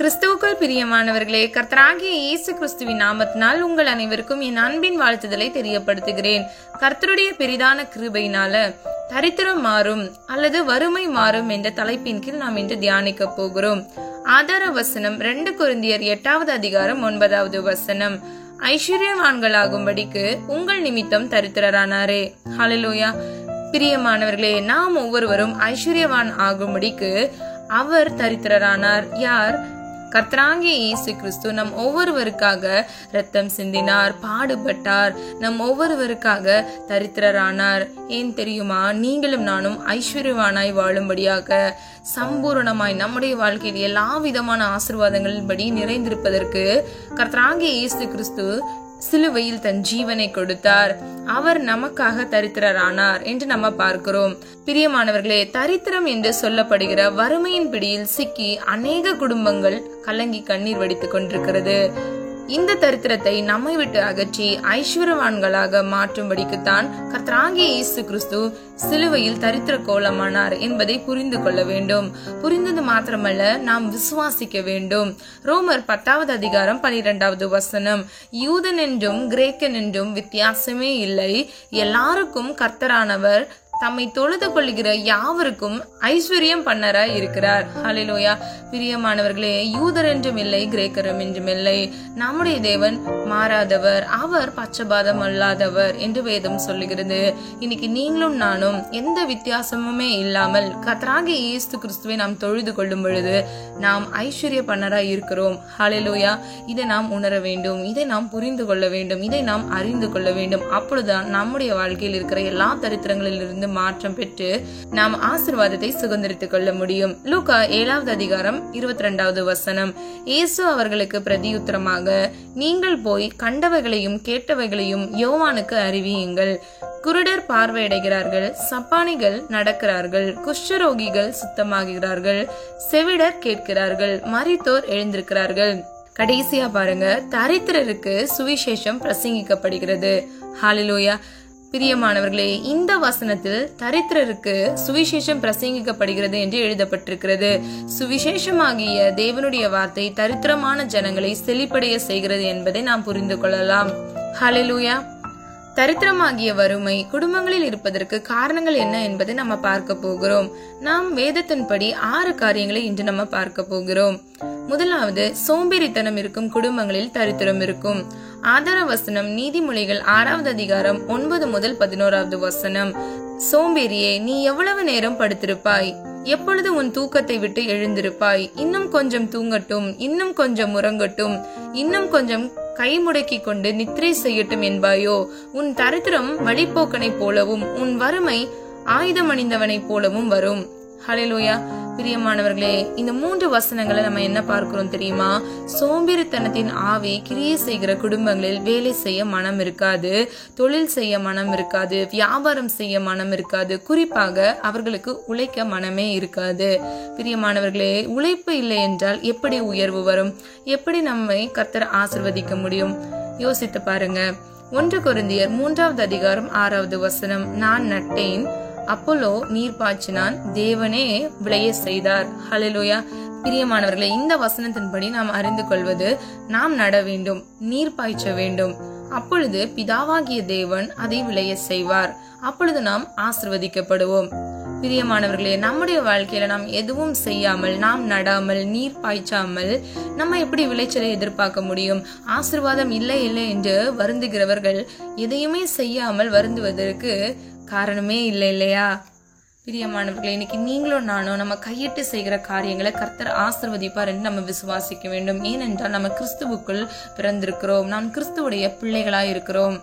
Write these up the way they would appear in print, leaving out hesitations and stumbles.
கிறிஸ்துவுக்குள் பிரியமானவர்களே, கர்த்தராகிய இயேசு கிறிஸ்துவின் நாமத்தினால் உங்கள் அனைவருக்கும் என் அன்பின் வாழ்த்துதலை தெரியப்படுத்துகிறேன். கர்த்தருடைய பெரிதான கிருபையினால தரித்திரம் மாறும் அல்லது வறுமை மாறும் என்ற தலைப்பின் கீழ் நாம் இன்று தியானிக்க போகிறோம். ஆதார வசனம் 2 கொரிந்தியர் 8வது அதிகாரம் 9வது வசனம். ஐஸ்வர்யவான்களாகும்படிக்கு உங்கள் நிமித்தம் தரித்திரரானாரே. ஹல்லேலூயா. பிரியமானவர்களே, நாம் ஒவ்வொருவரும் ஐஸ்வர்யவான் ஆகும்படிக்கு அவர் தரித்திரரானார். யார்? கர்த்தராகிய இயேசு கிறிஸ்து நம் ஒவ்வொருவருக்காக இரத்தம் சிந்தினார், பாடுபட்டார், நம் ஒவ்வொருவருக்காக தரித்திரரானார். ஏன் தெரியுமா? நீங்களும் நானும் ஐஸ்வர்யவானாய் வாழும்படியாக, சம்பூரணமாய் நம்முடைய வாழ்க்கையில் எல்லா விதமான ஆசீர்வாதங்களின்படி நிறைந்திருப்பதற்கு கர்த்தராகிய இயேசு கிறிஸ்து சிலுவையில் தன் ஜீவனை கொடுத்தார். அவர் நமக்காக தரித்திரரானார் என்று நம்ம பார்க்கிறோம். பிரியமானவர்களே, தரித்திரம் என்று சொல்லப்படுகிற வறுமையின் பிடியில் சிக்கி அநேக குடும்பங்கள் கலங்கி கண்ணீர் வடித்துக் கொண்டிருக்கிறது. இந்த தரித்திரத்தை நம்மை விட்டு அகற்றி ஐஸ்வர்யவான்களாக மாற்றும்படிக்குத்தான் கர்த்தராகிய இயேசு கிறிஸ்து சிலுவையில் தரித்திர கோலமானார் என்பதை புரிந்து கொள்ள வேண்டும். புரிந்தது மாத்திரமல்ல, நாம் விசுவாசிக்க வேண்டும். ரோமர் 10வது அதிகாரம் 12வது வசனம். யூதன் என்றும் கிரேக்கன் என்றும் வித்தியாசமே இல்லை, எல்லாருக்கும் கர்த்தரானவர் தம்மை தொழுது கொள்கிற யாவருக்கும் ஐஸ்வர்யம் பண்ணராய் இருக்கிறார். ஹல்லேலூயா. பிரியமானவர்களே, யூதர் என்றும் இல்லை, கிரேக்கரும் என்றும் இல்லை. நம்முடைய தேவன் மாறாதவர், அவர் பட்சபாதம் அல்லாதவர் என்று வேதம் சொல்லுகிறது. இன்னைக்கு நீங்களும் நானும் எந்த வித்தியாசமுமே இல்லாமல் கர்த்தராகிய இயேசு கிறிஸ்துவை நாம் தொழுது கொள்ளும் பொழுது நாம் ஐஸ்வர்ய பண்ணராய் இருக்கிறோம். ஹல்லேலூயா. இதை நாம் உணர வேண்டும், இதை நாம் புரிந்து கொள்ள வேண்டும், இதை நாம் அறிந்து கொள்ள வேண்டும். அப்பொழுதுதான் நம்முடைய வாழ்க்கையில் இருக்கிற எல்லா தரித்திரங்களிலிருந்து மாற்றம் பெற்று நாம் ஆசீர்வாதத்தை சுதந்திரித்துக் கொள்ள முடியும். லூக்கா 7வது அதிகாரம் 22வது வசனம். இயேசு அவர்களுக்கு பிரதியுத்தரமாக, நீங்கள் போய் கண்டவைகளையும் கேட்டவைகளையும் யோவானுக்கு அறிவியுங்கள். குருடர் பார்வையடைகிறார்கள், சப்பானிகள் நடக்கிறார்கள், குஷ்டரோகிகள் சுத்தமாகிறார்கள், செவிடர் கேட்கிறார்கள், மரித்தோர் எழுந்திருக்கிறார்கள். கடைசியா பாருங்க, தரித்திரருக்கு சுவிசேஷம் பிரசங்கிக்கப்படுகிறது. ஹல்லேலூயா. பிரியமானவர்களே, இந்த வசனத்தில் தரித்திரருக்கு சுவிசேஷம் பிரசங்கிக்கப்படுகிறது என்று எழுதப்பட்டிருக்கிறது. சுவிசேஷமாகிய தேவனுடைய வார்த்தை தரித்திரமான ஜனங்களை செழிப்படைய செய்கிறது என்பதை நாம் புரிந்து கொள்ளலாம். ஹல்லேலூயா. தரித்திரமாகிய வறுமை குடும்பங்களில் இருப்பதற்கு காரணங்கள் என்ன என்பதை நம்ம பார்க்க போகிறோம். நாம் வேதத்தின்படி 6 காரியங்களை இன்று நம்ம பார்க்க போகிறோம். முதலாவது, சோம்பேறித்தனம் இருக்கும் குடும்பங்களில் தரித்திரம் இருக்கும். ஆதார வசனம் நீதிமொழிகள் 6வது அதிகாரம் 9 முதல் 11வது வசனம். சோம்பேறியே, நீ எவ்வளவு நேரம் படுத்திருப்பாய்? எப்பொழுது உன் தூக்கத்தை விட்டு எழுந்திருப்பாய்? இன்னும் கொஞ்சம் தூங்கட்டும், இன்னும் கொஞ்சம் உறங்கட்டும், இன்னும் கொஞ்சம் கை முடக்கி கொண்டு நித்திரை செய்யட்டும் என்பாயோ? உன் தரித்திரம் வழிப்போக்கனை போலவும் உன் வறுமை ஆயுதம் அணிந்தவனை போலவும் வரும். ஹல்லேலூயா. பிரியமானவர்களே, இந்த 3 வசனங்களை நம்ம என்ன பார்க்கிறோம் தெரியுமா? சோம்பேறித்தனத்தின் ஆவி கிரியை செய்கிற குடும்பங்களில் வேலை செய்ய மனம் இருக்காது, தொழில் செய்ய மனம் இருக்காது, வியாபாரம் செய்ய மனம் இருக்காது, குறிப்பாக அவர்களுக்கு உழைக்க மனமே இருக்காது. பிரியமானவர்களே, உழைப்பு இல்லை என்றால் எப்படி உயர்வு வரும்? எப்படி நம்மை கர்த்தர் ஆசீர்வதிக்க முடியும்? யோசித்து பாருங்க. 1 கொரிந்தியர் 3வது அதிகாரம் 6வது வசனம். நான் நட்டேன், அப்போலோ நீர் பாய்ச்சினான், தேவனே விளைய செய்தார். ஹல்லேலூயா. பிரியமானவர்களே, இந்த வசனத்தின்படி நாம் அறிந்து கொள்வது, நாம் நட வேண்டும், நீர் பாய்ச்ச வேண்டும், அப்பொழுது பிதாவாகிய தேவன் அதை விளைய செய்வார். அப்பொழுது நாம் ஆசீர்வதிக்கப்படுவோம். பிரியமானவர்களே, நம்முடைய வாழ்க்கையில நாம் எதுவும் செய்யாமல், நாம் நடாமல், நீர் பாய்ச்சாமல் நம்ம எப்படி விளைச்சலை எதிர்பார்க்க முடியும்? ஆசீர்வாதம் இல்லை இல்லை என்று வருந்துகிறவர்கள் எதையுமே செய்யாமல் வருந்துவதற்கு காரணமே இல்லை இல்லையா? பிரியமானவர்களே, இன்னைக்கு நீங்களும் நானும் நம்ம கையிட்டு செய்கிற காரியங்களை கர்த்தர் ஆசீர்வதிப்பார் என்று நம்ம விசுவாசிக்க வேண்டும். ஏனென்றால் நம்ம கிறிஸ்துவுக்குள் பிறந்திருக்கிறோம், நாம் கிறிஸ்துவுடைய பிள்ளைகளாய் இருக்கிறோம்.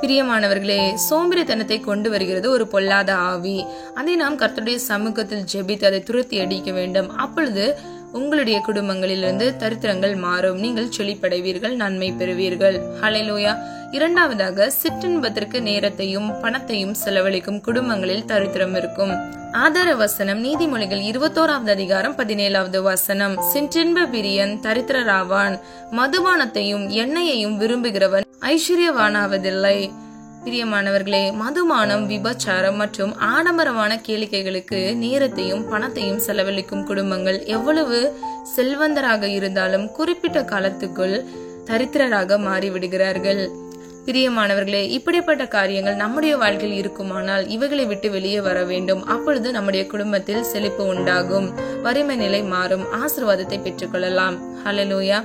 பிரியமானவர்களே, சோம்பேறித்தனத்தை கொண்டு வருகிறது ஒரு பொல்லாத ஆவி. அதை நாம் கர்த்தருடைய சமூகத்தில் ஜெபித்து அதை துரத்தி அடிக்க வேண்டும். அப்பொழுது உங்களுடைய குடும்பங்களிலிருந்து தரித்திரங்கள் மாறும், நீங்கள் செழிப்படைவீர்கள், நன்மை பெறுவீர்கள். ஹல்லேலூயா. இரண்டாவதாக, சிற்றின்பத்திற்கு நேரத்தையும் பணத்தையும் செலவழிக்கும் குடும்பங்களில் தரித்திரம் இருக்கும். ஆதார வசனம் நீதிமொழிகள் 21வது அதிகாரம் 17வது வசனம். சிற்றின்ப பிரியன் தரித்திரராவான், மதுபானத்தையும் எண்ணெயையும் விரும்புகிறவன் ஐஸ்வர்யவானாவதில்லை. பிரியமானவர்களே, மதுபானம், விபச்சாரம் மற்றும் ஆடம்பரமான கேளிக்கைகளுக்கு நேரத்தையும் பணத்தையும் செலவழிக்கும் குடும்பங்கள் எவ்வளவு செல்வந்தராக இருந்தாலும் குறிப்பிட்ட காலத்துக்குள் தரித்திரராக மாறிவிடுகிறார்கள். பிரியமானவர்களே, இப்படிப்பட்ட காரியங்கள் நம்முடைய வாழ்க்கையில் இருக்குமானால் இவைகளை விட்டு வெளியே வர வேண்டும். அப்பொழுது நம்முடைய குடும்பத்தில் செழிப்பு உண்டாகும், வறுமை நிலை மாறும், ஆசீர்வாதத்தை பெற்றுக்கொள்ளலாம். ஹல்லேலூயா.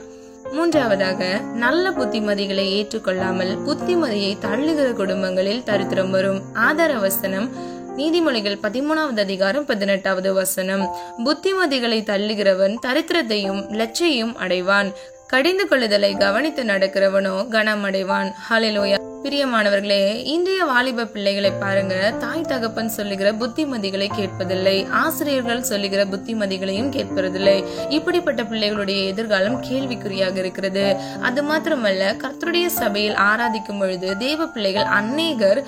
மூன்றாவதாக, நல்ல புத்திமதிகளை ஏற்றுக்கொள்ளாமல் புத்திமதியை தள்ளுகிற குடும்பங்களில் தரித்திரம் வரும். ஆதார வசனம் நீதிமொழிகள் 13வது அதிகாரம் 18வது வசனம். புத்திமதிகளை தள்ளுகிறவன் தரித்திரத்தையும் லட்சையும் அடைவான், கடிந்து கொள்ளுதலை கவனித்து நடக்கிறவனோ கனம் அடைவான். ஹல்லேலூயா. பிரியமானவர்களே, இன்றைய வாலிப பிள்ளைகளை பாருங்க. தாய் தகப்பன் சொல்லுகிற புத்திமதிகளை கேட்பதில்லை, ஆசிரியர்கள் சொல்லுகிற புத்திமதிகளையும் கேட்பதில்லை. இப்படிப்பட்ட பிள்ளைகளுடைய எதிர்காலம் கேள்விக்குறியாக இருக்கிறது. அது மாத்திரமல்ல, கர்த்தருடைய சபையில் ஆராதிக்கும் பொழுது தேவ பிள்ளைகள் அநேகர்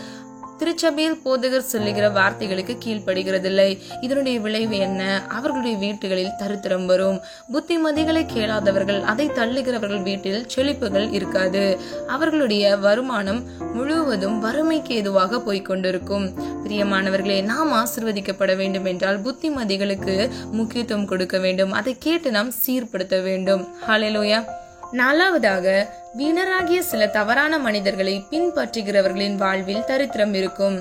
திருச்சபையில் போதகர் சொல்லுகிற வார்த்தைகளுக்கு கீழ்ப்படுகிறதில்லை. இதனுடைய விளைவு என்ன? அவர்களுடைய வீட்டுகளில் தரித்திரம் வரும். புத்திமதிகளை கேளாதவர்கள், அதை தள்ளுகிறவர்கள் வீட்டில் செழிப்புகள் இருக்காது. அவர்களுடைய வருமானம் முழுவதும் வறுமைக்கு ஏதுவாக போய்கொண்டிருக்கும். பிரியமானவர்களே, நாம் ஆசீர்வதிக்கப்பட வேண்டும் என்றால் புத்திமதிகளுக்கு முக்கியத்துவம் கொடுக்க வேண்டும். அதை கேட்டு நாம் சீர்படுத்த வேண்டும். ஹல்லேலூயா. நாலாவதாக, வீணராகிய சில தவறான மனிதர்களை பின்பற்றுகிறவர்களின் வாழ்வில் தரித்திரம் இருக்கும்.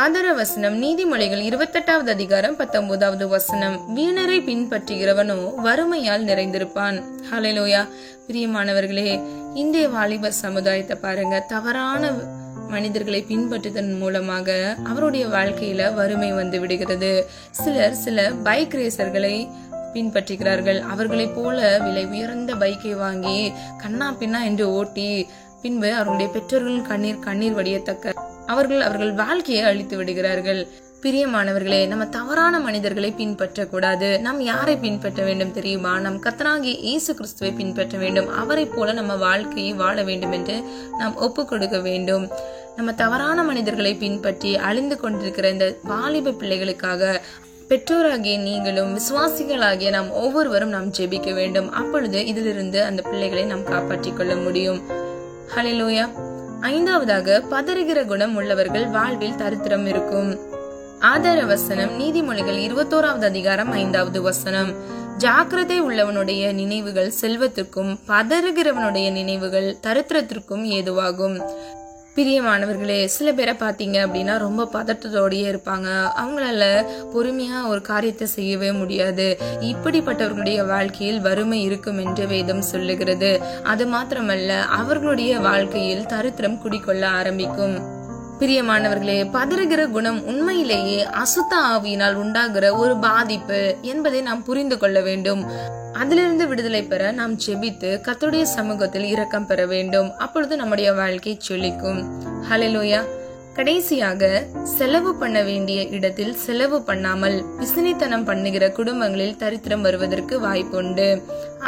ஆதார வசனம் நீதிமொழிகள் 28வது அதிகாரம் 19வது வசனம். வீணரை பின்பற்றுகிறவனோ வறுமையால் நிறைந்திருப்பான். ஹல்லேலூயா. பிரியமானவர்களே, இந்திய வாலிப சமுதாயத்தை பாருங்க. தவறான மனிதர்களை பின்பற்றுவதன் மூலமாக அவருடைய வாழ்க்கையில வறுமை வந்து விடுகிறது. சில பைக் ரேசர்களை பின்பற்றுகிறார்கள். அவர்களை போல விலை உயர்ந்த பைக்கை வாங்கி கண்ணா பின்னா என்று ஓட்டி பின்பு அவர்களுடைய பெற்றோர்கள் கண்ணீர் வடியத்தக்க அவர்கள் வாழ்க்கையை அழித்து விடுகிறார்கள். பிரியமானவர்களே, நம்ம தவறான மனிதர்களை பின்பற்றக்கூடாது. நாம் யாரை பின்பற்ற வேண்டும் தெரியுமா? நம் கர்த்தராகிய இயேசு கிறிஸ்துவை பின்பற்ற வேண்டும். அவரை போல நம்ம வாழ்க்கையை வாழ வேண்டும் என்று நாம் ஒப்பு கொடுக்க வேண்டும். நம்ம தவறான மனிதர்களை பின்பற்றி அழிந்து கொண்டிருக்கிற இந்த வாலிப பிள்ளைகளுக்காக பெற்றோராகிய நீங்களும் விசுவாசிகளாகிய நாம் ஒவ்வொருவரும் நாம் ஜெபிக்க வேண்டும். அப்பொழுது இதிலிருந்து அந்த பிள்ளைகளை நாம் காப்பாற்றிக் கொள்ள முடியும். ஹல்லேலூயா. ஐந்தாவதாக, பதறுகிற குணம் உள்ளவர்கள் வாழ்வில் தரித்திரம் இருக்கும். ஆதார வசனம் நீதிமொழிகள் 21வது அதிகாரம் 5வது வசனம். ஜாக்கிரதை உள்ளவனுடைய நினைவுகள் செல்வத்திற்கும் பதறுகிறவனுடைய நினைவுகள் தரித்திரத்திற்கும் ஏதுவாகும். பிரியமானவர்களே, சில பேரை பார்த்தீங்க அப்படின்னா ரொம்ப பதட்டத்தோடயே இருப்பாங்க. அவங்களால பொறுமையா ஒரு காரியத்தை செய்யவே முடியாது. இப்படிப்பட்டவர்களுடைய வாழ்க்கையில் வறுமை இருக்கும் என்று வேதம் சொல்லுகிறது. அது மாத்திரமல்ல, அவர்களுடைய வாழ்க்கையில் தரித்திரம் குடிக்கொள்ள ஆரம்பிக்கும். பிரியமானவர்களே, பதறுகிற குணம் உண்மையிலேயே அசுத்த ஆவியினால் உண்டாகிற ஒரு பாதிப்பு என்பதை நாம் புரிந்து கொள்ள வேண்டும். அதிலிருந்து விடுதலை பெற நாம் ஜெபித்து கர்த்தருடைய சமூகத்தில் இரக்கம் பெற வேண்டும். அப்பொழுது நம்முடைய வாழ்க்கை செழிக்கும். ஹல்லேலூயா. கடைசியாக, செலவு பண்ண வேண்டிய இடத்தில் செலவு பண்ணாமல் பிசினித்தனம் பண்ணுகிற குடும்பங்களில் தரித்திரம் வருவதற்கு வாய்ப்புண்டு.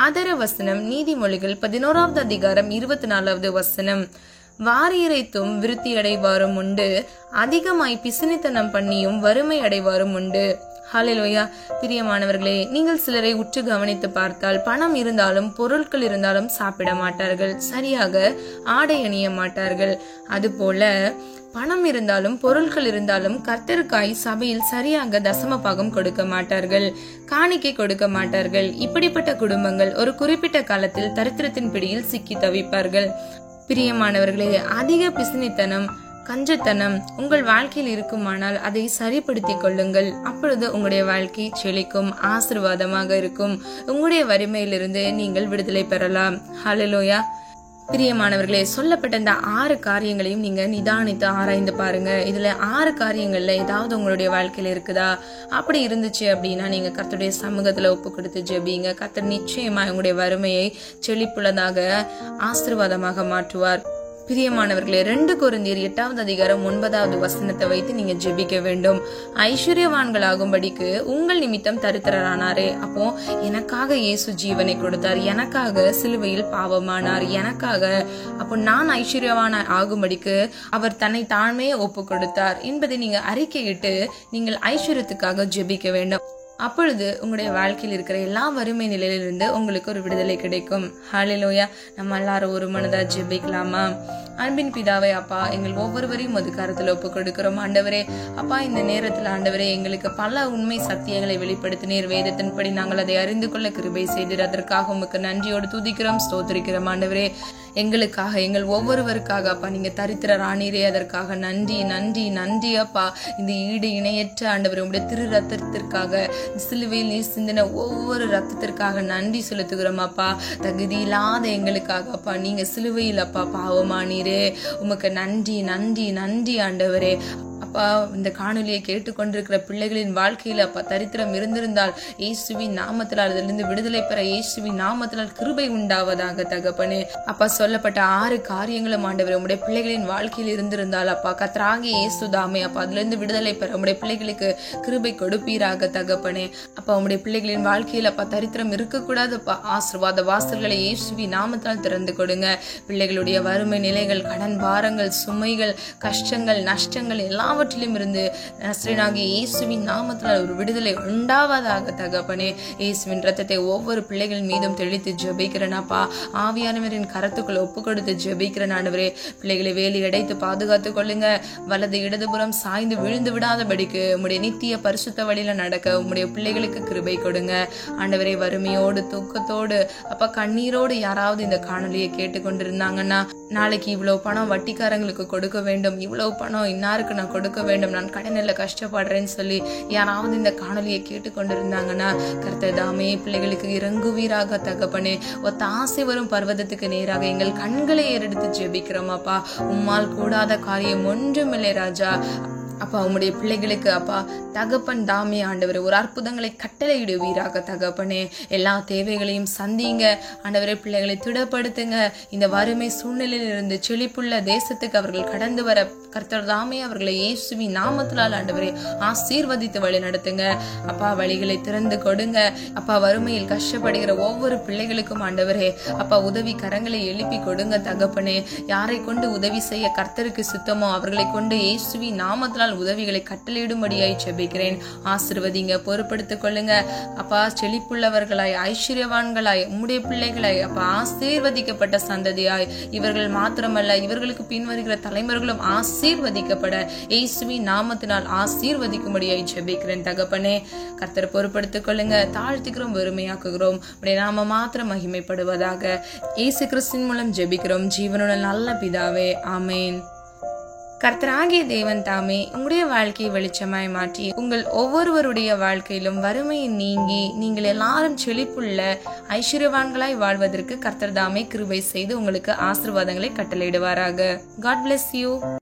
ஆதார வசனம் நீதிமொழிகள் 11வது அதிகாரம் 24வது வசனம். வாரி இறைத்தும் விருத்தி அடைவாரும் உண்டு, அதிகமாய் பிசினித்தனம் பண்ணியும் வறுமை அடைவாரும் உண்டு. ஹல்லேலூயா. பிரியமானவர்களே, நீங்கள் சிலரை உற்று கவனித்து பார்த்தால் பணம் இருந்தாலும் பொருட்கள் இருந்தாலும் சாப்பிட மாட்டார்கள், சரியாக ஆடை அணிய மாட்டார்கள். அதுபோல பணம் இருந்தாலும் பொருட்கள் இருந்தாலும் கர்த்தருக்காய் சபையில் சரியாக தசம பாகம் கொடுக்க மாட்டார்கள், காணிக்கை கொடுக்க மாட்டார்கள். இப்படிப்பட்ட குடும்பங்கள் ஒரு குறிப்பிட்ட காலத்தில் தரித்திரத்தின் பிடியில் சிக்கி தவிப்பார்கள். பிரியமானவர்களே, அதிக பிசினித்தனம் கஞ்சத்தனம் உங்கள் வாழ்க்கையில் இருக்குமானால் அதை சரிப்படுத்திக் கொள்ளுங்கள். அப்பொழுது உங்களுடைய வாழ்க்கை செழிக்கும், ஆசீர்வாதமாக இருக்கும். உங்களுடைய வறுமையிலிருந்து நீங்கள் விடுதலை பெறலாம். ஹல்லேலூயா. பிரியமானவர்களே, சொல்லப்பட்ட இந்த 6 காரியங்களையும் நீங்க நிதானித்து ஆராய்ந்து பாருங்க. இதுல 6 காரியங்கள்ல ஏதாவது உங்களுடைய வாழ்க்கையில இருக்குதா? அப்படி இருந்துச்சு அப்படின்னா நீங்க கர்த்தருடைய சமூகத்துல ஒப்பு கொடுத்து ஜெபிங்க. கர்த்தர் நிச்சயமா உங்களுடைய வறுமையை செழிப்புள்ளதாக ஆசீர்வாதமாக மாற்றுவார். பிரியமானவர்களே, 2 கொரிந்தியர் 8வது அதிகாரம் 9வது வசனத்தை வைத்து நீங்க ஜெபிக்க வேண்டும். ஐஸ்வர்யவான்களாகும்படிக்கு உங்கள் நிமித்தம் தரித்திரரானாரே. அப்போ எனக்காக இயேசு ஜீவனை கொடுத்தார், எனக்காக சிலுவையில் பாவமானார், எனக்காக அப்போ நான் ஐஸ்வர்யவான ஆகும்படிக்கு அவர் தன்னை தாழ்மையே ஒப்பு கொடுத்தார் என்பதை நீங்க அறிக்கையிட்டு நீங்கள் ஐஸ்வர்யத்துக்காக ஜெபிக்க வேண்டும். அப்பொழுது உங்களுடைய வாழ்க்கையில் இருக்கிற எல்லா வறுமை நிலையிலிருந்து உங்களுக்கு ஒரு விடுதலை கிடைக்கும். ஹல்லேலூயா. நம்ம எல்லாரும் ஒரு மனதா ஜெபிக்கலாமா? அன்பின் பிதாவே அப்பா, எங்கள் ஒவ்வொருவரையும் ஒரு கருத்துல ஒப்பு கொடுக்கிறோம் ஆண்டவரே. அப்பா, இந்த நேரத்தில் ஆண்டவரே எங்களுக்கு பல உண்மை சத்தியங்களை வெளிப்படுத்தினீர். வேதத்தின்படி நாங்கள் அதை அறிந்து கொள்ள கிருபை செய்தீர். அதற்காக உமக்கு நன்றியோடு துதிக்கிறோம், ஸ்தோத்திரிக்கிறோம் ஆண்டவரே. எங்களுக்காக, எங்கள் ஒவ்வொருவருக்காக அப்பா நீங்க தரித்திரர் ஆனீரே, அதற்காக நன்றி நன்றி நன்றி அப்பா. இந்த ஈடு இணையற்ற ஆண்டவரே உங்களுடைய திரு ரத்தத்திற்காக, சிலுவையில் நீர் சிந்தின ஒவ்வொரு ரத்தத்திற்காக நன்றி செலுத்துகிறோம் அப்பா. தகுதி இல்லாத எங்களுக்காக அப்பா நீங்க சிலுவையில் அப்பா பாவமானீரே. உமக்கு நன்றி நன்றி நன்றி ஆண்டவரே. அப்பா, இந்த காணொலியை கேட்டுக்கொண்டிருக்கிற பிள்ளைகளின் வாழ்க்கையில அப்பா தரித்திரம் இருந்திருந்தால் இயேசுவின் நாமத்தினால் அதிலிருந்து விடுதலை பெற இயேசுவின் நாமத்தினால் கிருபை உண்டாவதாக தகப்பனே. அப்பா, சொல்லப்பட்ட 6 காரியங்களும் ஆண்டவரே உம்முடைய பிள்ளைகளின் வாழ்க்கையில் இருந்திருந்தால் அப்பா கர்த்தராகிய இயேசு தாமே அப்பா அதிலிருந்து விடுதலை பெற உம்முடைய பிள்ளைகளுக்கு கிருபை கொடுப்பீராக தகப்பனே. அப்பா, உம்முடைய பிள்ளைகளின் வாழ்க்கையில் அப்பா தரித்திரம் இருக்கக்கூடாது அப்பா. ஆசீர்வாத வாசல்களை இயேசுவின் நாமத்தினால் திறந்து கொடுங்க. பிள்ளைகளுடைய வறுமை நிலைகள், கடன் பாரங்கள், சுமைகள், கஷ்டங்கள், நஷ்டங்கள் எல்லாவற்றிலும் இருந்து நசரேயனாகிய இயேசுவின் நாமத்தினால் ஒரு விடுதலை உண்டாவதாக தகப்பனே. இயேசுவின் ரத்தத்தை ஒவ்வொரு பிள்ளைகள் மீதும் தெளித்து ஜெபிக்கிறேன் அப்பா. ஆவியானவரின் கரத்துக்குள்ள ஒப்பு கொடுத்து ஜெபிக்கிறேன் ஆண்டவரே. பிள்ளைகளை வேலி அடைத்து பாதுகாத்துக் கொள்ளுங்க. வலது இடதுபுறம் சாய்ந்து விழுந்து விடாதபடிக்கு உம்முடைய நித்திய பரிசுத்த வழியில நடக்க உம்முடைய பிள்ளைகளுக்கு கிருபை கொடுங்க ஆண்டவரே. வறுமையோடு, தூக்கத்தோடு அப்பா கண்ணீரோடு யாராவது இந்த காணொலியை கேட்டுக்கொண்டிருந்தாங்கன்னா, நாளைக்கு இவ்வளவு பணம் வட்டிக்காரங்களுக்கு கொடுக்க வேண்டும், இவ்வளவு பணம் இன்னாருக்கு நான் கொடுக்க வேண்டும், நான் கடனில் கஷ்டப்படுறேன்னு சொல்லி யாராவது இந்த காணொலியை கேட்டுக்கொண்டிருந்தாங்கன்னா, கர்த்தர் தாமே பிள்ளைகளுக்கு இறங்குவீராக தகப்பனே. ஒத்தாசை வரும் பர்வதத்துக்கு நேராக எங்கள் கண்களை ஏறெடுத்து ஜெபிக்கிறோம் அப்பா. உம்மால் கூடாத காரியம் ஒன்றுமில்லை ராஜா. அப்பா, உம்முடைய பிள்ளைகளுக்கு அப்பா தகப்பன் தாமே ஆண்டவரே ஒரு அற்புதங்களை கட்டளையிடுவீராக தகப்பனே. எல்லா தேவைகளையும் சந்திங்க ஆண்டவரே. பிள்ளைகளை திடப்படுத்துங்க. இந்த வறுமை சூழ்நிலையில் இருந்து செழிப்புள்ள தேசத்துக்கு அவர்கள் கடந்து வர கர்த்தர் தாமே அவர்களை இயேசுவின் நாமத்தினால் ஆண்டவரே ஆசீர்வதித்து வழி நடத்துங்க அப்பா. வழிகளை திறந்து கொடுங்க அப்பா. வறுமையில் கஷ்டப்படுகிற ஒவ்வொரு பிள்ளைகளுக்கும் ஆண்டவரே அப்பா உதவி கரங்களை எழுப்பி கொடுங்க தகப்பனே. யாரை கொண்டு உதவி செய்ய கர்த்தருக்கு சித்தமோ அவர்களை கொண்டு இயேசுவின் நாமத்தினால் உதவிகளை கட்டளையிடும்படியாய் ஜெபிக்கிறேன். ஆசீர்வதிங்க, பொறுப்படுத்திக் கொள்ளுங்க அப்பா. செழிப்புள்ளவர்களாய், ஐஸ்வர்யவான்களாய், உம்முடைய பிள்ளைகளாய் அப்பா ஆசீர்வதிக்கப்பட்ட சந்ததியாய் இவர்கள் மாத்திரமல்ல, இவர்களுக்கு பின்வருகிற தலைமுறைகளும் ஆசீர்வதிக்கப்பட இயேசுவின் நாமத்தினால் ஆசீர்வதிக்கும்படியாய் ஜெபிக்கிறேன் தகப்பனே. கர்த்தர் பொறுப்படுத்திக் கொள்ளுங்க. தாழ்த்துக்கிறோம், வெறுமையாக்குகிறோம். உடைய நாம மாத்திரம் மகிமைப்படுவதாக. இயேசு கிறிஸ்துவின் மூலம் ஜெபிக்கிறோம் ஜீவனுள்ள நல்ல பிதாவே, ஆமேன். கர்த்தராகிய தேவன் தாமே உங்களுடைய வாழ்க்கையை வெளிச்சமாய் மாற்றி உங்கள் ஒவ்வொருவருடைய வாழ்க்கையிலும் வறுமையை நீங்கி நீங்கள் எல்லாரும் செழிப்புள்ள ஐஸ்வர்யவான்களாய் வாழ்வதற்கு கர்த்தர் தாமே கிருபை செய்து உங்களுக்கு ஆசீர்வாதங்களை கட்டளையிடுவாராக. God bless you.